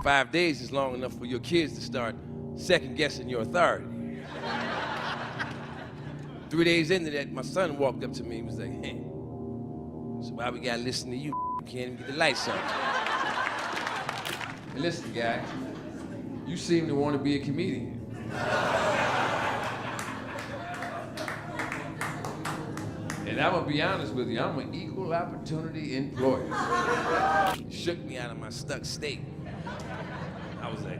5 days is long enough for your kids to start second-guessing your authority. 3 days into that, my son walked up to me and was like, hey, so why we gotta listen to you? You can't even get the lights on. Hey, listen, guy, you seem to want to be a comedian. And I'm gonna be honest with you, I'm an equal opportunity employer. It shook me out of my stuck state. I was like,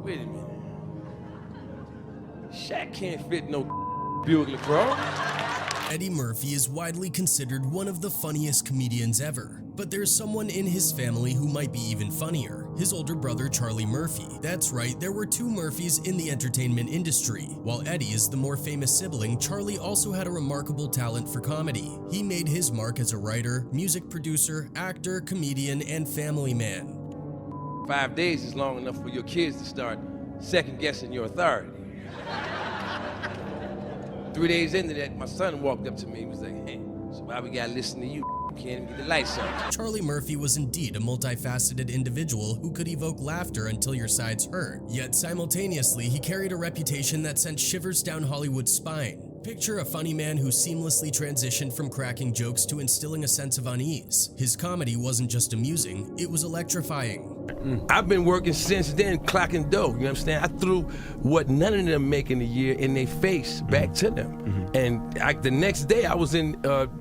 wait a minute. Shaq can't fit no Buick bro. Eddie Murphy is widely considered one of the funniest comedians ever. But there's someone in his family who might be even funnier, his older brother Charlie Murphy. That's right, there were two Murphys in the entertainment industry. While Eddie is the more famous sibling, Charlie also had a remarkable talent for comedy. He made his mark as a writer, music producer, actor, comedian, and family man. 5 days is long enough for your kids to start second-guessing your authority. 3 days into that, my son walked up to me and was like, hey, so why we gotta listen to you? You can't even get the lights on. Charlie Murphy was indeed a multifaceted individual who could evoke laughter until your sides hurt. Yet simultaneously, he carried a reputation that sent shivers down Hollywood's spine. Picture a funny man who seamlessly transitioned from cracking jokes to instilling a sense of unease. His comedy wasn't just amusing, it was electrifying. I've been working since then, clocking dough, you understand? I threw what none of them make in a year in their face back to them. And the next day, I was in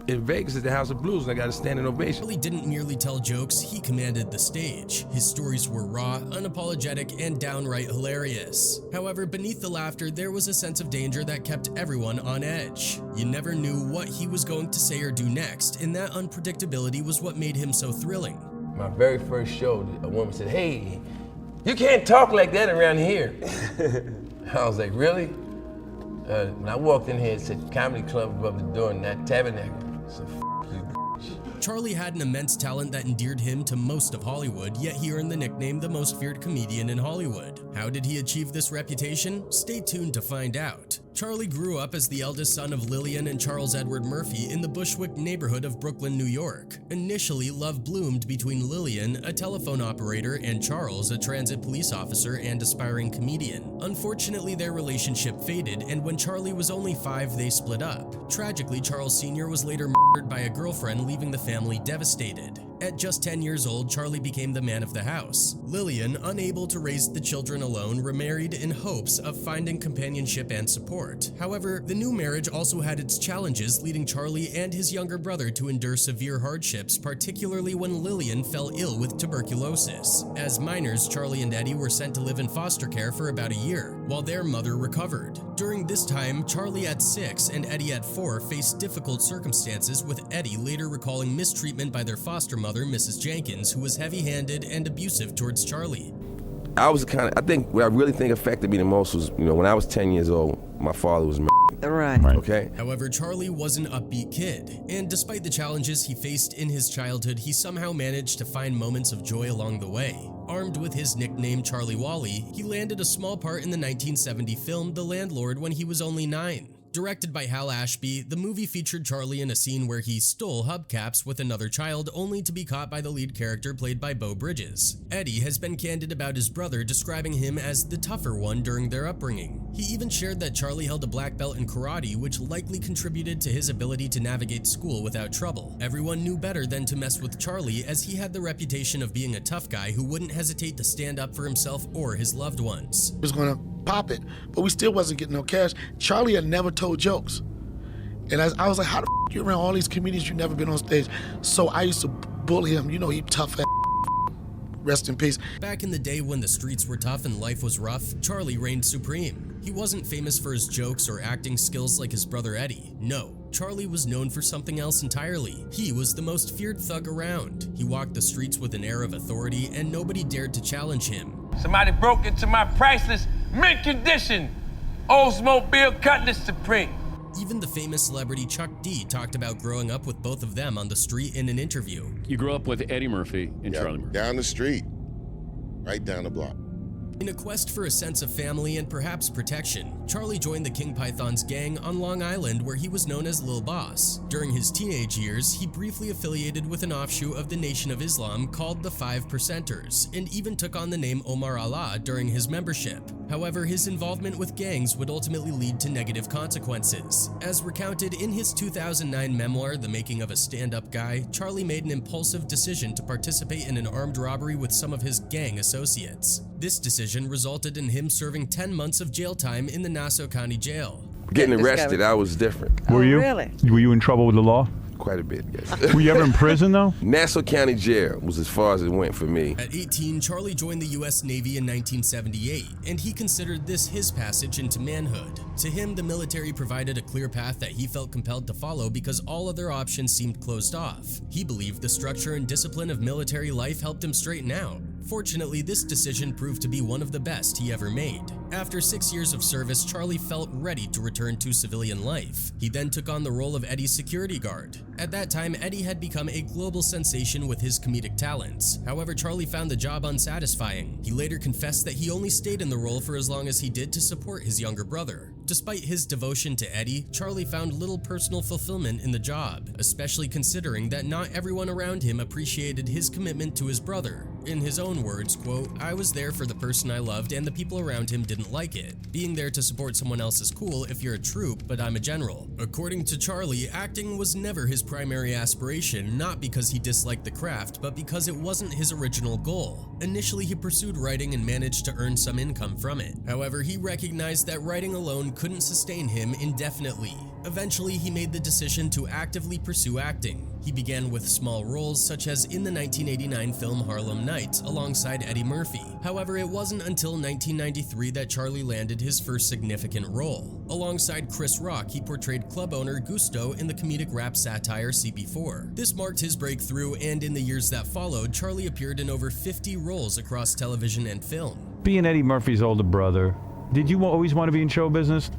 Vegas at the House of Blues, and I got a standing ovation. Charlie didn't merely tell jokes, he commanded the stage. His stories were raw, unapologetic, and downright hilarious. However, beneath the laughter, there was a sense of danger that kept everyone on edge. You never knew what he was going to say or do next, and that unpredictability was what made him so thrilling. My very first show, a woman said, hey, you can't talk like that around here. I was like, really? When I walked in here, it said comedy club above the door in that tabernacle. So you, bitch. Charlie had an immense talent that endeared him to most of Hollywood, yet he earned the nickname the most feared comedian in Hollywood. How did he achieve this reputation? Stay tuned to find out. Charlie grew up as the eldest son of Lillian and Charles Edward Murphy in the Bushwick neighborhood of Brooklyn, New York. Initially, love bloomed between Lillian, a telephone operator, and Charles, a transit police officer and aspiring comedian. Unfortunately, their relationship faded, and when Charlie was only 5, they split up. Tragically, Charles Sr. was later murdered by a girlfriend, leaving the family devastated. At just 10 years old, Charlie became the man of the house. Lillian, unable to raise the children alone, remarried in hopes of finding companionship and support. However, the new marriage also had its challenges, leading Charlie and his younger brother to endure severe hardships, particularly when Lillian fell ill with tuberculosis. As minors, Charlie and Eddie were sent to live in foster care for about a year, while their mother recovered. During this time, Charlie at 6 and Eddie at 4 faced difficult circumstances, with Eddie later recalling mistreatment by their foster mother, Mrs. Jenkins, who was heavy-handed and abusive towards Charlie. I think what I really think affected me the most was, when I was 10 years old, my father was Right. okay? However, Charlie was an upbeat kid, and despite the challenges he faced in his childhood, he somehow managed to find moments of joy along the way. Armed with his nickname Charlie Wally, he landed a small part in the 1970 film The Landlord when he was only 9. Directed by Hal Ashby, the movie featured Charlie in a scene where he stole hubcaps with another child, only to be caught by the lead character played by Beau Bridges. Eddie has been candid about his brother, describing him as the tougher one during their upbringing. He even shared that Charlie held a black belt in karate, which likely contributed to his ability to navigate school without trouble. Everyone knew better than to mess with Charlie, as he had the reputation of being a tough guy who wouldn't hesitate to stand up for himself or his loved ones. Was gonna pop it, but we still wasn't getting no cash. Charlie had never told jokes. And I was like, how the f you around all these comedians, you never been on stage? So I used to bully him, he tough ass, rest in peace. Back in the day when the streets were tough and life was rough, Charlie reigned supreme. He wasn't famous for his jokes or acting skills like his brother Eddie. No, Charlie was known for something else entirely. He was the most feared thug around. He walked the streets with an air of authority, and nobody dared to challenge him. Somebody broke into my priceless mint condition Oldsmobile Cutlass Supreme. Even the famous celebrity Chuck D talked about growing up with both of them on the street in an interview. You grew up with Eddie Murphy and Charlie Murphy. Down the street, right down the block. In a quest for a sense of family and perhaps protection, Charlie joined the King Python's gang on Long Island, where he was known as Lil Boss. During his teenage years, he briefly affiliated with an offshoot of the Nation of Islam called the 5 Percenters, and even took on the name Omar Allah during his membership. However, his involvement with gangs would ultimately lead to negative consequences. As recounted in his 2009 memoir, The Making of a Stand-Up Guy, Charlie made an impulsive decision to participate in an armed robbery with some of his gang associates. This decision resulted in him serving 10 months of jail time in the Nassau County Jail. Getting arrested, I was different. Were you? Really? Were you in trouble with the law? Quite a bit, yes. Were you ever in prison, though? Nassau County Jail was as far as it went for me. At 18, Charlie joined the U.S. Navy in 1978, and he considered this his passage into manhood. To him, the military provided a clear path that he felt compelled to follow because all other options seemed closed off. He believed the structure and discipline of military life helped him straighten out. Fortunately, this decision proved to be one of the best he ever made. After 6 years of service, Charlie felt ready to return to civilian life. He then took on the role of Eddie's security guard. At that time, Eddie had become a global sensation with his comedic talents. However, Charlie found the job unsatisfying. He later confessed that he only stayed in the role for as long as he did to support his younger brother. Despite his devotion to Eddie, Charlie found little personal fulfillment in the job, especially considering that not everyone around him appreciated his commitment to his brother. In his own words, quote, "I was there for the person I loved and the people around him didn't like it. Being there to support someone else is cool if you're a troop, but I'm a general." According to Charlie, acting was never his primary aspiration, not because he disliked the craft, but because it wasn't his original goal. Initially, he pursued writing and managed to earn some income from it. However, he recognized that writing alone couldn't sustain him indefinitely. Eventually, he made the decision to actively pursue acting. He began with small roles such as in the 1989 film Harlem Nights alongside Eddie Murphy. However, it wasn't until 1993 that Charlie landed his first significant role. Alongside Chris Rock, he portrayed club owner Gusto in the comedic rap satire CB4. This marked his breakthrough, and in the years that followed, Charlie appeared in over 50 roles across television and film. Being Eddie Murphy's older brother, did you always want to be in show business?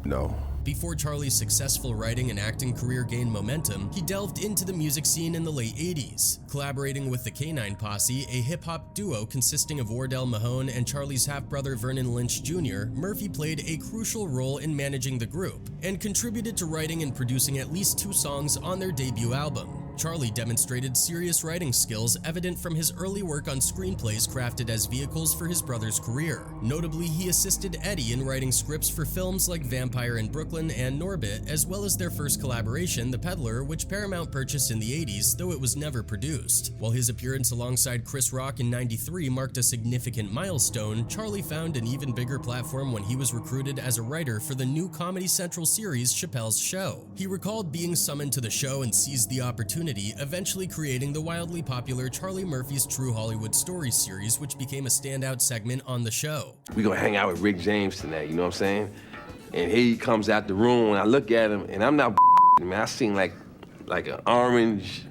No. Before Charlie's successful writing and acting career gained momentum, he delved into the music scene in the late 80s. Collaborating with the K9 Posse, a hip-hop duo consisting of Wardell Mahone and Charlie's half-brother Vernon Lynch Jr., Murphy played a crucial role in managing the group, and contributed to writing and producing at least 2 songs on their debut album. Charlie demonstrated serious writing skills evident from his early work on screenplays crafted as vehicles for his brother's career. Notably, he assisted Eddie in writing scripts for films like Vampire in Brooklyn and Norbit, as well as their first collaboration, The Peddler, which Paramount purchased in the 80s, though it was never produced. While his appearance alongside Chris Rock in '93 marked a significant milestone, Charlie found an even bigger platform when he was recruited as a writer for the new Comedy Central series Chappelle's Show. He recalled being summoned to the show and seized the opportunity, eventually creating the wildly popular Charlie Murphy's True Hollywood Stories series, which became a standout segment on the show. We gonna hang out with Rick James tonight, you know what I'm saying? And here he comes out the room, and I look at him, and I'm not man, I seen like an orange.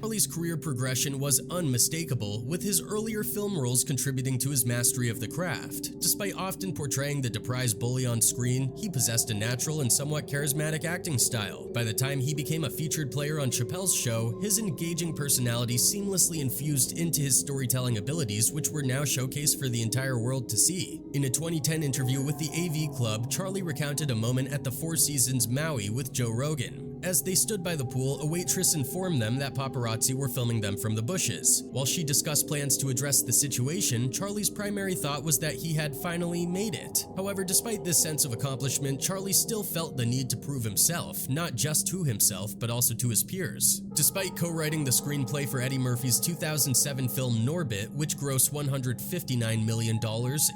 Charlie's career progression was unmistakable, with his earlier film roles contributing to his mastery of the craft. Despite often portraying the depressed bully on screen, he possessed a natural and somewhat charismatic acting style. By the time he became a featured player on Chappelle's Show, his engaging personality seamlessly infused into his storytelling abilities, which were now showcased for the entire world to see. In a 2010 interview with the AV Club, Charlie recounted a moment at the Four Seasons Maui with Joe Rogan. As they stood by the pool, a waitress informed them that paparazzi were filming them from the bushes. While she discussed plans to address the situation, Charlie's primary thought was that he had finally made it. However, despite this sense of accomplishment, Charlie still felt the need to prove himself, not just to himself, but also to his peers. Despite co-writing the screenplay for Eddie Murphy's 2007 film Norbit, which grossed $159 million,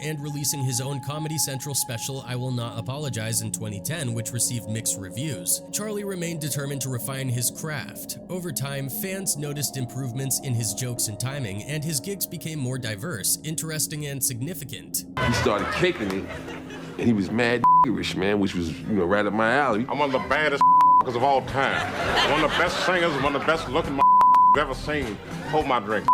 and releasing his own Comedy Central special I Will Not Apologize in 2010, which received mixed reviews, Charlie remained determined to refine his craft. Over time, fans noticed improvements in his jokes and timing, and his gigs became more diverse, interesting, and significant. He started kicking me, and he was mad irish, man, which was, right up my alley. I'm one of the baddest of all time. One of the best singers, one of the best looking ever seen. Hold my drink.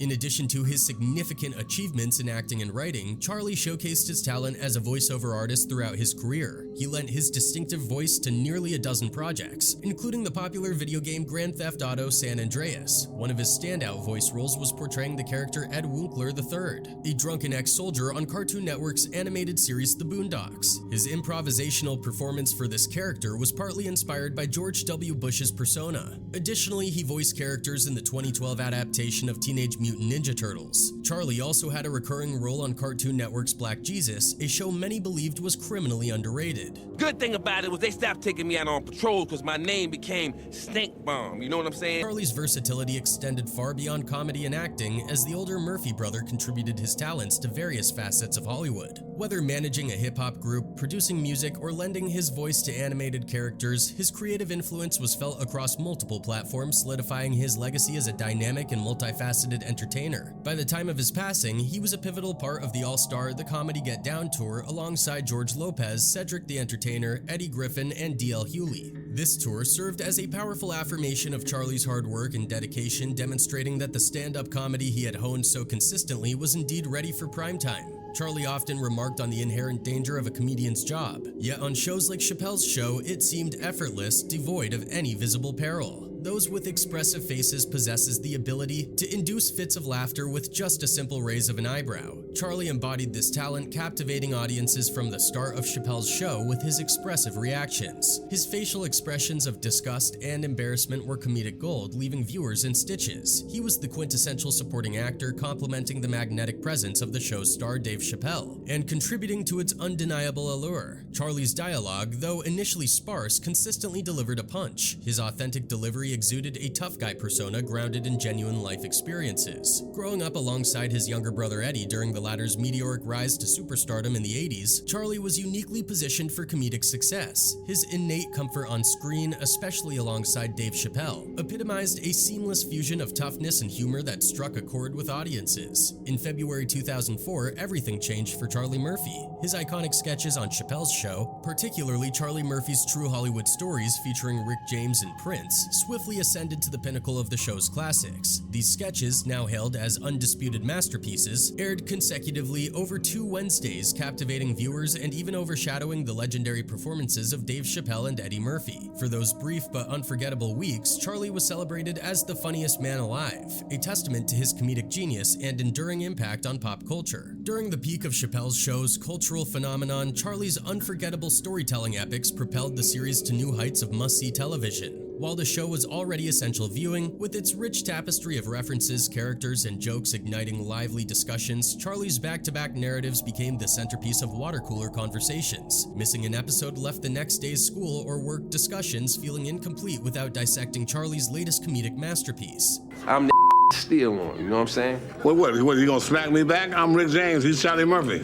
In addition to his significant achievements in acting and writing, Charlie showcased his talent as a voiceover artist throughout his career. He lent his distinctive voice to nearly a dozen projects, including the popular video game Grand Theft Auto San Andreas. One of his standout voice roles was portraying the character Ed Winkler III, a drunken ex-soldier on Cartoon Network's animated series The Boondocks. His improvisational performance for this character was partly inspired by George W. Bush's persona. Additionally, he voiced characters in the 2012 adaptation of Teenage Mutant Ninja Turtles. Charlie also had a recurring role on Cartoon Network's Black Jesus, a show many believed was criminally underrated. Good thing about it was they stopped taking me out on patrol because my name became Stink Bomb, you know what I'm saying? Charlie's versatility extended far beyond comedy and acting, as the older Murphy brother contributed his talents to various facets of Hollywood. Whether managing a hip-hop group, producing music, or lending his voice to animated characters, his creative influence was felt across multiple platforms, solidifying his legacy as a dynamic and multifaceted entertainer. By the time of his passing, he was a pivotal part of the All-Star The Comedy Get Down tour alongside George Lopez, Cedric the Entertainer, Eddie Griffin, and D.L. Hewley. This tour served as a powerful affirmation of Charlie's hard work and dedication, demonstrating that the stand-up comedy he had honed so consistently was indeed ready for primetime. Charlie often remarked on the inherent danger of a comedian's job, yet on shows like Chappelle's Show, it seemed effortless, devoid of any visible peril. Those with expressive faces possesses the ability to induce fits of laughter with just a simple raise of an eyebrow. Charlie embodied this talent, captivating audiences from the start of Chappelle's Show with his expressive reactions. His facial expressions of disgust and embarrassment were comedic gold, leaving viewers in stitches. He was the quintessential supporting actor, complementing the magnetic presence of the show's star Dave Chappelle, and contributing to its undeniable allure. Charlie's dialogue, though initially sparse, consistently delivered a punch. His authentic delivery exuded a tough guy persona grounded in genuine life experiences. Growing up alongside his younger brother Eddie during the latter's meteoric rise to superstardom in the 80s, Charlie was uniquely positioned for comedic success. His innate comfort on screen, especially alongside Dave Chappelle, epitomized a seamless fusion of toughness and humor that struck a chord with audiences. In February 2004, everything changed for Charlie Murphy. His iconic sketches on Chappelle's Show, particularly Charlie Murphy's True Hollywood Stories featuring Rick James and Prince, swiftly ascended to the pinnacle of the show's classics. These sketches, now hailed as undisputed masterpieces, aired consecutively over 2 Wednesdays, captivating viewers and even overshadowing the legendary performances of Dave Chappelle and Eddie Murphy. For those brief but unforgettable weeks, Charlie was celebrated as the funniest man alive, a testament to his comedic genius and enduring impact on pop culture. During the peak of Chappelle's Show's cultural phenomenon, Charlie's unforgettable storytelling epics propelled the series to new heights of must-see television. While the show was already essential viewing, with its rich tapestry of references, characters, and jokes igniting lively discussions, Charlie's back-to-back narratives became the centerpiece of water cooler conversations. Missing an episode left the next day's school or work discussions feeling incomplete without dissecting Charlie's latest comedic masterpiece. I'm the still on, you know what I'm saying? What, you gonna smack me back? I'm Rick James, he's Charlie Murphy.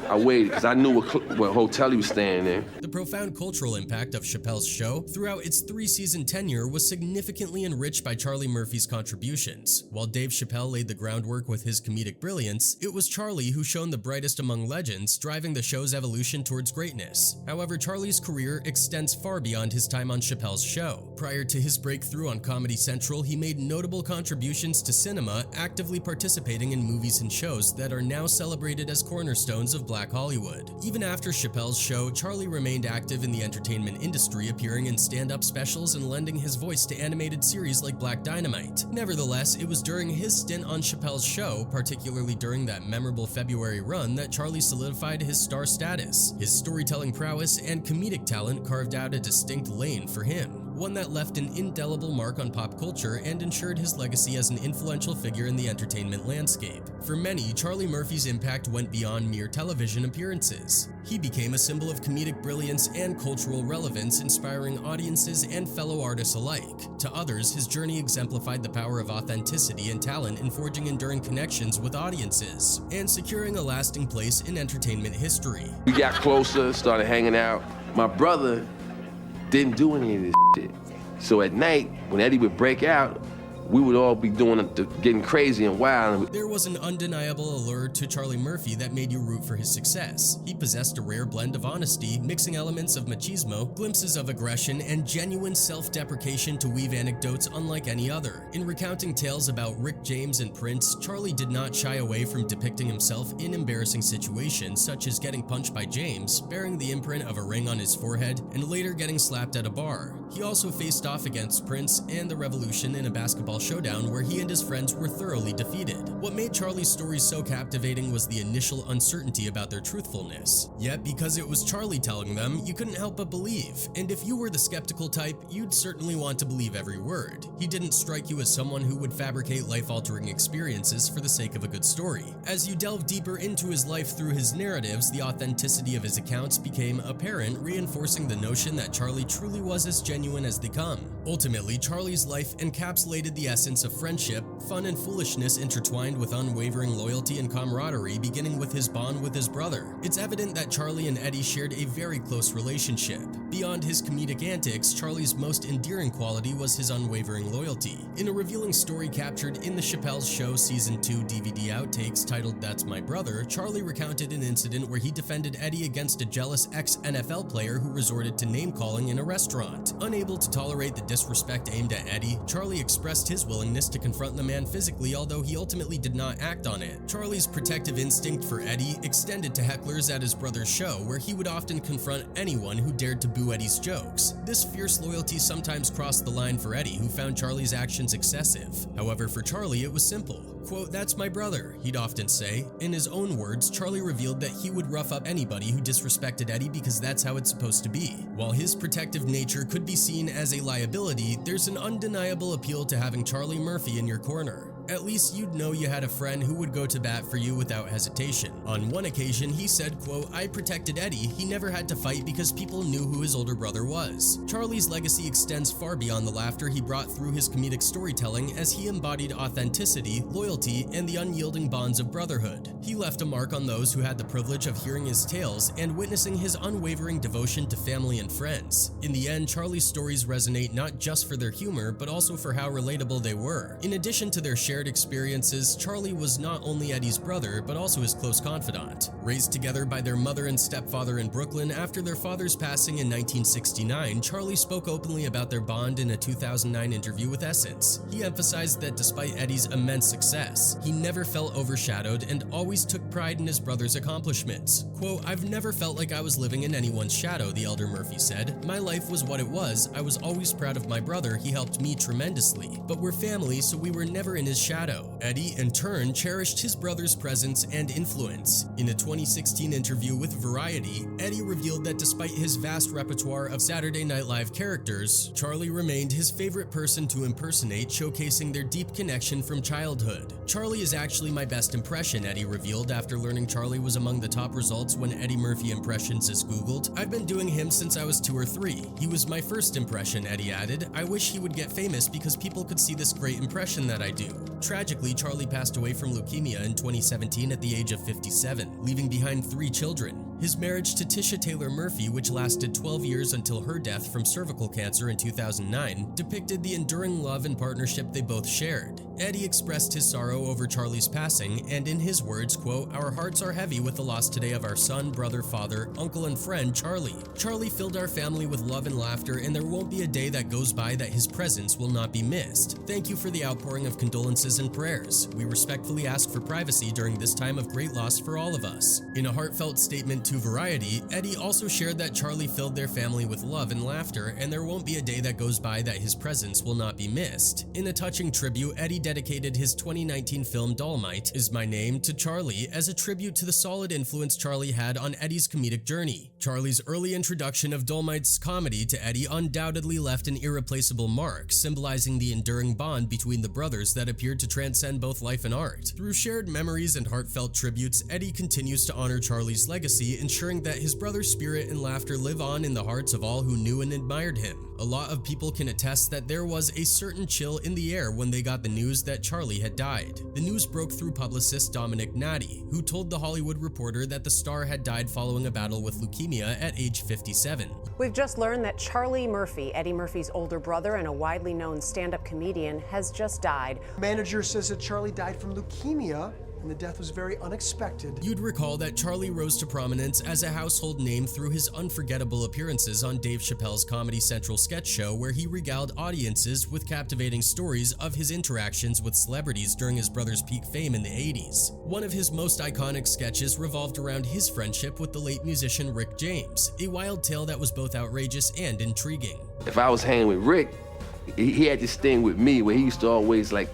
I waited because I knew what hotel he was staying in. The profound cultural impact of Chappelle's Show throughout its 3-season tenure was significantly enriched by Charlie Murphy's contributions. While Dave Chappelle laid the groundwork with his comedic brilliance, it was Charlie who shone the brightest among legends, driving the show's evolution towards greatness. However, Charlie's career extends far beyond his time on Chappelle's Show. Prior to his breakthrough on Comedy Central, he made notable contributions to cinema, actively participating in movies and shows that are now celebrated as cornerstones of Black Hollywood. Even after Chappelle's Show, Charlie remained active in the entertainment industry, appearing in stand-up specials and lending his voice to animated series like Black Dynamite. Nevertheless, it was during his stint on Chappelle's Show, particularly during that memorable February run, that Charlie solidified his star status. His storytelling prowess and comedic talent carved out a distinct lane for him, one that left an indelible mark on pop culture and ensured his legacy as an influential figure in the entertainment landscape. For many, Charlie Murphy's impact went beyond mere television appearances. He became a symbol of comedic brilliance and cultural relevance, inspiring audiences and fellow artists alike. To others, his journey exemplified the power of authenticity and talent in forging enduring connections with audiences and securing a lasting place in entertainment history. We got closer, started hanging out. My brother didn't do any of this shit. So at night, when Eddie would break out, we would all be doing it, getting crazy and wild. There was an undeniable allure to Charlie Murphy that made you root for his success. He possessed a rare blend of honesty, mixing elements of machismo, glimpses of aggression, and genuine self-deprecation to weave anecdotes unlike any other. In recounting tales about Rick James and Prince, Charlie did not shy away from depicting himself in embarrassing situations, such as getting punched by James, bearing the imprint of a ring on his forehead, and later getting slapped at a bar. He also faced off against Prince and the Revolution in a basketball showdown where he and his friends were thoroughly defeated. What made Charlie's stories so captivating was the initial uncertainty about their truthfulness. Yet, because it was Charlie telling them, you couldn't help but believe. And if you were the skeptical type, you'd certainly want to believe every word. He didn't strike you as someone who would fabricate life-altering experiences for the sake of a good story. As you delve deeper into his life through his narratives, the authenticity of his accounts became apparent, reinforcing the notion that Charlie truly was as genuine as they come. Ultimately, Charlie's life encapsulated the essence of friendship, fun and foolishness intertwined with unwavering loyalty and camaraderie, beginning with his bond with his brother. It's evident that Charlie and Eddie shared a very close relationship. Beyond his comedic antics, Charlie's most endearing quality was his unwavering loyalty. In a revealing story captured in the Chappelle's Show Season 2 DVD outtakes titled That's My Brother, Charlie recounted an incident where he defended Eddie against a jealous ex-NFL player who resorted to name-calling in a restaurant. Unable to tolerate the disrespect aimed at Eddie, Charlie expressed his willingness to confront the man physically, although he ultimately did not act on it. Charlie's protective instinct for Eddie extended to hecklers at his brother's show, where he would often confront anyone who dared to boo Eddie's jokes. This fierce loyalty sometimes crossed the line for Eddie, who found Charlie's actions excessive. However, for Charlie, it was simple. Quote, "That's my brother," he'd often say. In his own words, Charlie revealed that he would rough up anybody who disrespected Eddie because that's how it's supposed to be. While his protective nature could be seen as a liability, there's an undeniable appeal to having Charlie Murphy in your corner. At least you'd know you had a friend who would go to bat for you without hesitation. On one occasion, he said, quote, "I protected Eddie. He never had to fight because people knew who his older brother was." Charlie's legacy extends far beyond the laughter he brought through his comedic storytelling, as he embodied authenticity, loyalty, and the unyielding bonds of brotherhood. He left a mark on those who had the privilege of hearing his tales and witnessing his unwavering devotion to family and friends. In the end, Charlie's stories resonate not just for their humor, but also for how relatable they were. In addition to their shared experiences, Charlie was not only Eddie's brother, but also his close confidant. Raised together by their mother and stepfather in Brooklyn after their father's passing in 1969, Charlie spoke openly about their bond in a 2009 interview with Essence. He emphasized that despite Eddie's immense success, he never felt overshadowed and always took pride in his brother's accomplishments. Quote, "I've never felt like I was living in anyone's shadow," the elder Murphy said. "My life was what it was. I was always proud of my brother. He helped me tremendously. But we're family, so we were never in his shadow." Eddie, in turn, cherished his brother's presence and influence. In a 2016 interview with Variety, Eddie revealed that despite his vast repertoire of Saturday Night Live characters, Charlie remained his favorite person to impersonate, showcasing their deep connection from childhood. "Charlie is actually my best impression," Eddie revealed after learning Charlie was among the top results when Eddie Murphy impressions is Googled. "I've been doing him since I was 2 or 3. He was my first impression," Eddie added. "I wish he would get famous because people could see this great impression that I do." Tragically, Charlie passed away from leukemia in 2017 at the age of 57, leaving behind 3 children. His marriage to Tisha Taylor Murphy, which lasted 12 years until her death from cervical cancer in 2009, depicted the enduring love and partnership they both shared. Eddie expressed his sorrow over Charlie's passing, and in his words, quote, "Our hearts are heavy with the loss today of our son, brother, father, uncle, and friend, Charlie. Charlie filled our family with love and laughter, and there won't be a day that goes by that his presence will not be missed. Thank you for the outpouring of condolences and prayers. We respectfully ask for privacy during this time of great loss for all of us." In a heartfelt statement to Variety, Eddie also shared that Charlie filled their family with love and laughter, and there won't be a day that goes by that his presence will not be missed. In a touching tribute, Eddie dedicated his 2019 film Dolomite Is My Name to Charlie as a tribute to the solid influence Charlie had on Eddie's comedic journey. Charlie's early introduction of Dolomite's comedy to Eddie undoubtedly left an irreplaceable mark, symbolizing the enduring bond between the brothers that appeared to transcend both life and art. Through shared memories and heartfelt tributes, Eddie continues to honor Charlie's legacy, ensuring that his brother's spirit and laughter live on in the hearts of all who knew and admired him. A lot of people can attest that there was a certain chill in the air when they got the news that Charlie had died. The news broke through publicist Dominic Natti, who told The Hollywood Reporter that the star had died following a battle with leukemia at age 57. We've just learned that Charlie Murphy, Eddie Murphy's older brother and a widely known stand-up comedian, has just died. Manager says that Charlie died from leukemia, and the death was very unexpected. You'd recall that Charlie rose to prominence as a household name through his unforgettable appearances on Dave Chappelle's Comedy Central sketch show, where he regaled audiences with captivating stories of his interactions with celebrities during his brother's peak fame in the 80s. One of his most iconic sketches revolved around his friendship with the late musician Rick James, a wild tale that was both outrageous and intriguing. If I was hanging with Rick, he had this thing with me where he used to always like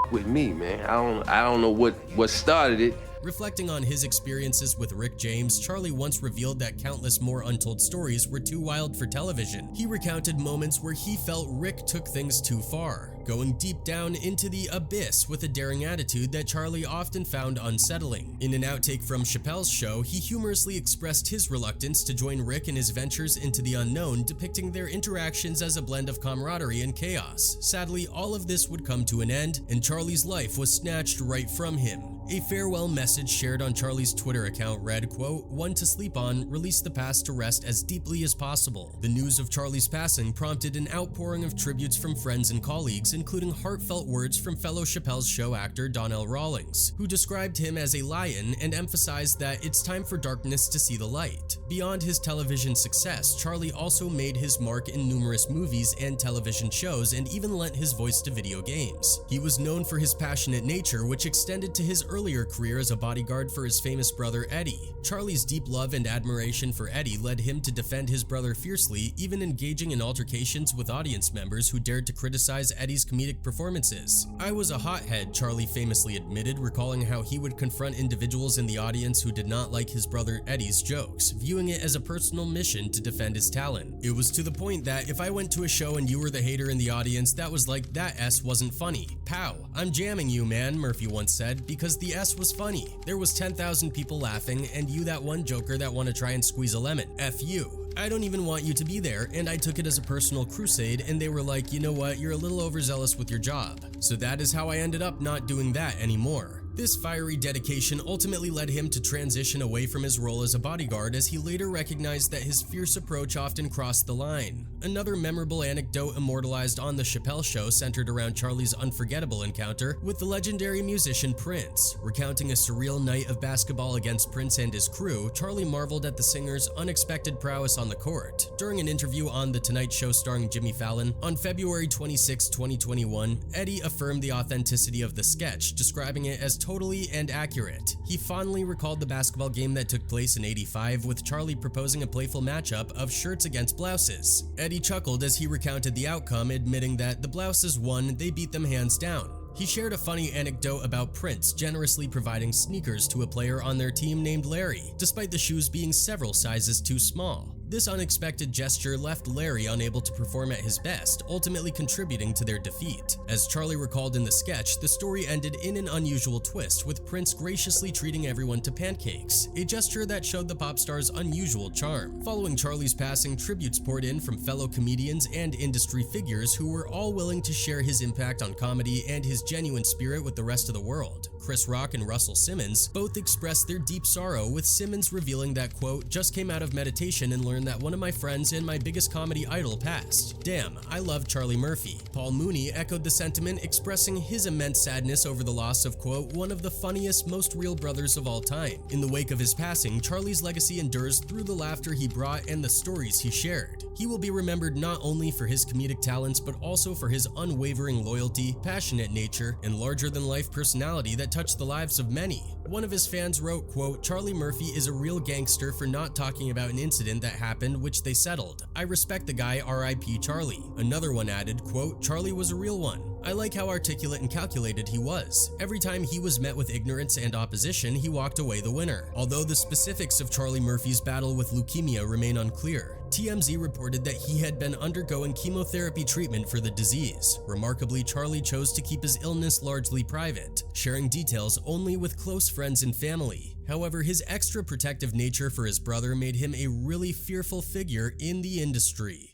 with me, man. I don't know what started it. Reflecting on his experiences with Rick James, Charlie once revealed that countless more untold stories were too wild for television. He recounted moments where he felt Rick took things too far, going deep down into the abyss with a daring attitude that Charlie often found unsettling. In an outtake from Chappelle's show, he humorously expressed his reluctance to join Rick in his ventures into the unknown, depicting their interactions as a blend of camaraderie and chaos. Sadly, all of this would come to an end, and Charlie's life was snatched right from him. A farewell message shared on Charlie's Twitter account read, quote, "One to sleep on, release the past to rest as deeply as possible." The news of Charlie's passing prompted an outpouring of tributes from friends and colleagues, including heartfelt words from fellow Chappelle's Show actor Donnell Rawlings, who described him as a lion and emphasized that it's time for darkness to see the light. Beyond his television success, Charlie also made his mark in numerous movies and television shows, and even lent his voice to video games. He was known for his passionate nature, which extended to his earlier career as a bodyguard for his famous brother Eddie. Charlie's deep love and admiration for Eddie led him to defend his brother fiercely, even engaging in altercations with audience members who dared to criticize Eddie's comedic performances. "I was a hothead," Charlie famously admitted, recalling how he would confront individuals in the audience who did not like his brother Eddie's jokes, viewing it as a personal mission to defend his talent. "It was to the point that if I went to a show and you were the hater in the audience, that was like, that S wasn't funny. Pow, I'm jamming you, man," Murphy once said, because the S was funny. There was 10,000 people laughing, and you that one joker that want to try and squeeze a lemon. F you. I don't even want you to be there, and I took it as a personal crusade, and they were like, you know what, you're a little overzealous with your job. So that is how I ended up not doing that anymore. This fiery dedication ultimately led him to transition away from his role as a bodyguard, as he later recognized that his fierce approach often crossed the line. Another memorable anecdote immortalized on The Chappelle Show centered around Charlie's unforgettable encounter with the legendary musician Prince. Recounting a surreal night of basketball against Prince and his crew, Charlie marveled at the singer's unexpected prowess on the court. During an interview on The Tonight Show starring Jimmy Fallon on February 26, 2021, Eddie affirmed the authenticity of the sketch, describing it as totally and accurate. He fondly recalled the basketball game that took place in '85, with Charlie proposing a playful matchup of shirts against blouses. Eddie chuckled as he recounted the outcome, admitting that the blouses won, they beat them hands down. He shared a funny anecdote about Prince generously providing sneakers to a player on their team named Larry, despite the shoes being several sizes too small. This unexpected gesture left Larry unable to perform at his best, ultimately contributing to their defeat. As Charlie recalled in the sketch, the story ended in an unusual twist, with Prince graciously treating everyone to pancakes, a gesture that showed the pop star's unusual charm. Following Charlie's passing, tributes poured in from fellow comedians and industry figures who were all willing to share his impact on comedy and his genuine spirit with the rest of the world. Chris Rock and Russell Simmons both expressed their deep sorrow, with Simmons revealing that, quote, "Just came out of meditation and learned that one of my friends and my biggest comedy idol passed. Damn, I love Charlie Murphy." Paul Mooney echoed the sentiment, expressing his immense sadness over the loss of, quote, "one of the funniest, most real brothers of all time." In the wake of his passing, Charlie's legacy endures through the laughter he brought and the stories he shared. He will be remembered not only for his comedic talents, but also for his unwavering loyalty, passionate nature, and larger-than-life personality that touched the lives of many. One of his fans wrote, quote, "Charlie Murphy is a real gangster for not talking about an incident that happened, which they settled. I respect the guy, R.I.P. Charlie." Another one added, quote, "Charlie was a real one. I like how articulate and calculated he was. Every time he was met with ignorance and opposition, he walked away the winner." Although the specifics of Charlie Murphy's battle with leukemia remain unclear, TMZ reported that he had been undergoing chemotherapy treatment for the disease. Remarkably, Charlie chose to keep his illness largely private, sharing details only with close friends and family. However, his extra protective nature for his brother made him a really fearful figure in the industry.